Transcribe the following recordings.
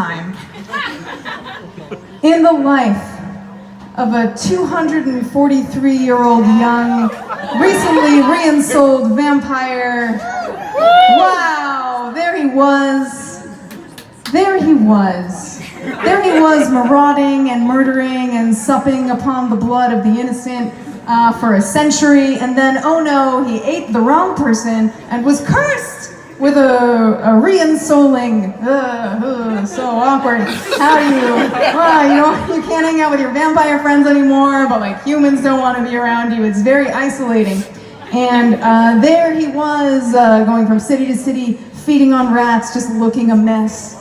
time in the life of a 243-year-old young, recently re-ensouled vampire. Wow, there he was. There he was. There he was, marauding and murdering and supping upon the blood of the innocent for a century, and then, oh no, he ate the wrong person and was cursed with a re-ensouling. So awkward. How do you can't hang out with your vampire friends anymore, but like humans don't want to be around you. It's very isolating. And there he was, going from city to city, feeding on rats, just looking a mess,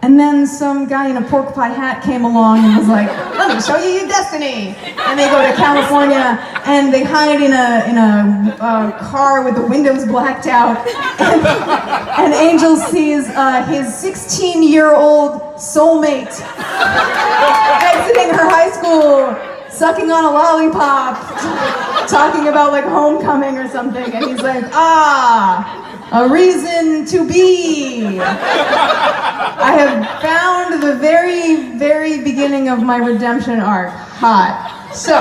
And then some guy in a pork pie hat came along and was like, "Let me show you your destiny." And they go to California and they hide in a car with the windows blacked out. And Angel sees his 16-year-old soulmate exiting her high school, sucking on a lollipop, talking about like homecoming or something. And he's like, a reason to be. I have found the very, very beginning of my redemption arc hot. So,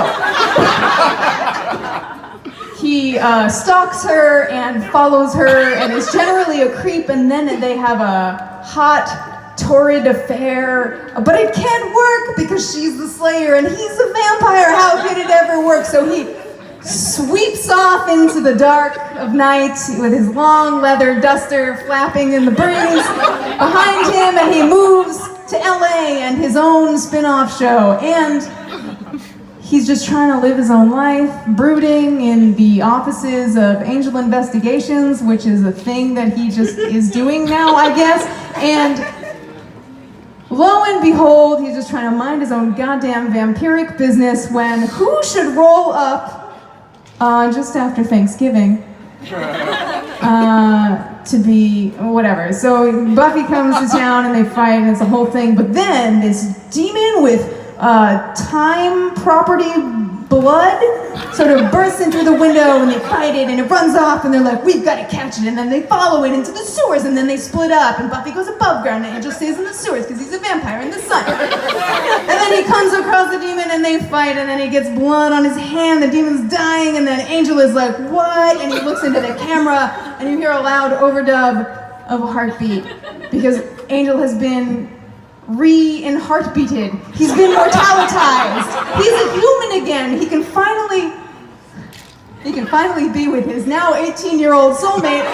he stalks her and follows her and is generally a creep, and then they have a hot, torrid affair, but it can't work because she's the slayer and he's a vampire. How could it ever work? So he sweeps off into the dark of night with his long leather duster flapping in the breeze behind him, and he moves to LA and his own spin-off show, and he's just trying to live his own life, brooding in the offices of Angel Investigations, which is a thing that he just is doing now, I guess, and lo and behold, he's just trying to mind his own goddamn vampiric business when who should roll up just after Thanksgiving to be whatever. So Buffy comes to town and they fight and it's a whole thing, but then this demon with time property blood sort of bursts in through the window and they fight it and it runs off and they're like, "We've got to catch it," and then they follow it into the sewers and then they split up and Buffy goes above ground and Angel stays in the sewers because he's a vampire in the sun. And then he comes across the demon and they fight and then he gets blood on his hand, the demon's dying, and then Angel is like, "What?" And he looks into the camera and you hear a loud overdub of a heartbeat because Angel has been heartbeated. He's been mortalitized. He's a human again. He can finally be with his now 18-year-old soulmate.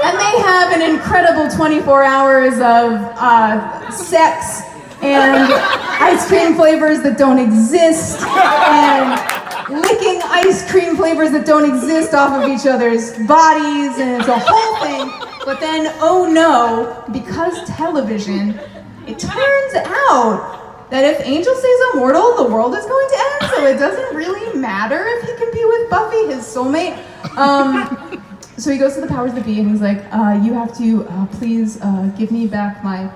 And they have an incredible 24 hours of sex and ice cream flavors that don't exist and licking ice cream flavors that don't exist off of each other's bodies, and it's a whole thing. But then, oh no, because television, it turns out that if Angel stays immortal, the world is going to end, so it doesn't really matter if he can be with Buffy, his soulmate. So he goes to the powers that be and he's like, "You have to please give me back my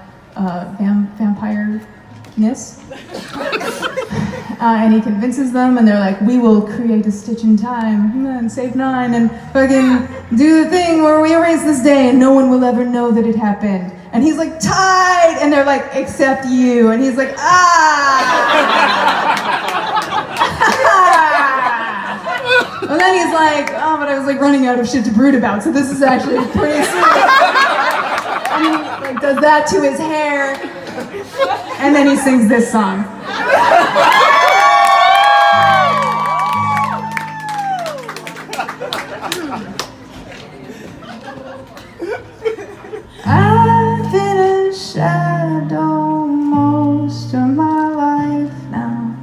vampire-ness." And he convinces them and they're like, "We will create a stitch in time and save 9 and fucking do the thing where we erase this day and no one will ever know that it happened." And he's like, "Tied!" And they're like, "Except you." And he's like, And then he's like, "Oh, but I was like running out of shit to brood about, so this is actually pretty serious." And he like does that to his hair. And then he sings this song. I've been a shadow most of my life now.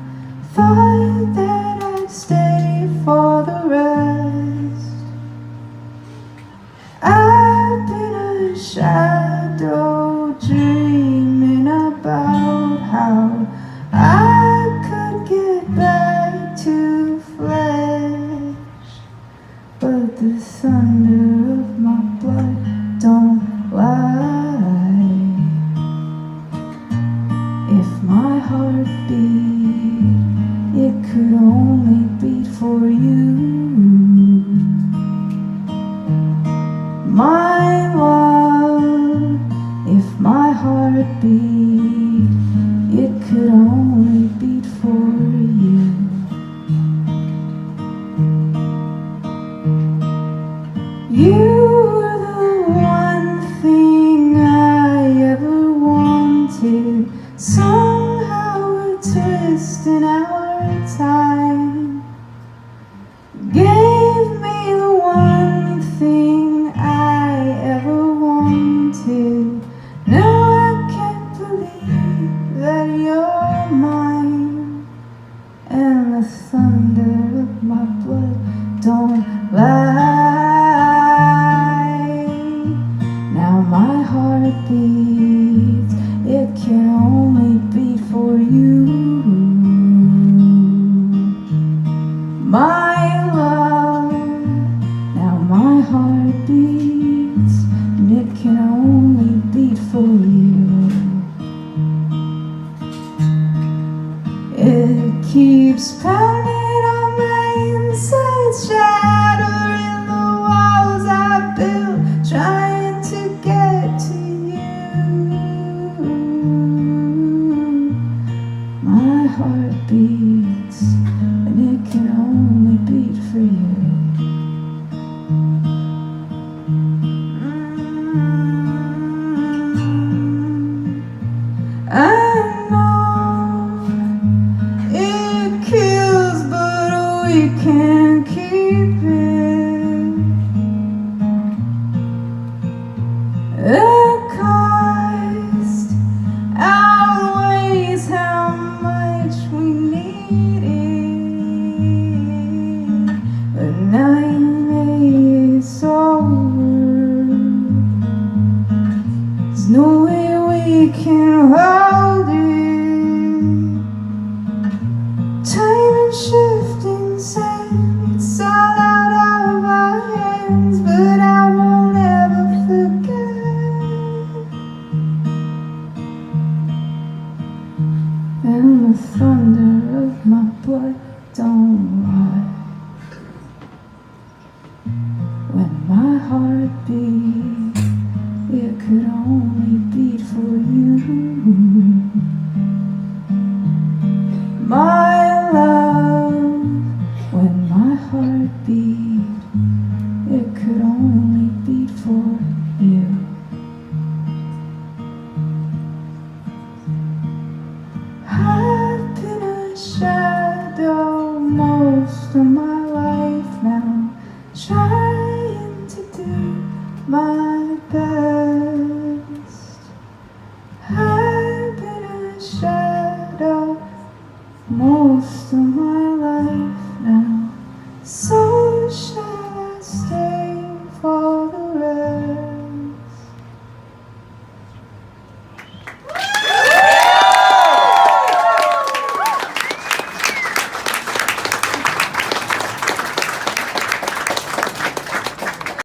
Thought that I'd stay for the rest. I've been a shadow dreaming about how I could Now my heart beats, it can only beat for you. My love, now my heart beats, and it can only beat for you. It keeps pounding on my insides, shattering the walls I built, trying to get to you. My heart beats, and it can only beat for you. I know it kills, but we can't keep it. The cost outweighs how much we need it. But now you made it over. There's no way we can hold it. Time and shifting sand, it's all out of our hands, but I won't ever forget. And the thunder of my blood don't lie. When my heart beats, it could only beat for you. My love, when my heart beat, it could only beat for you. I've been a shadow most of my life now, trying to do my best. I've been a shadow most of my life now, so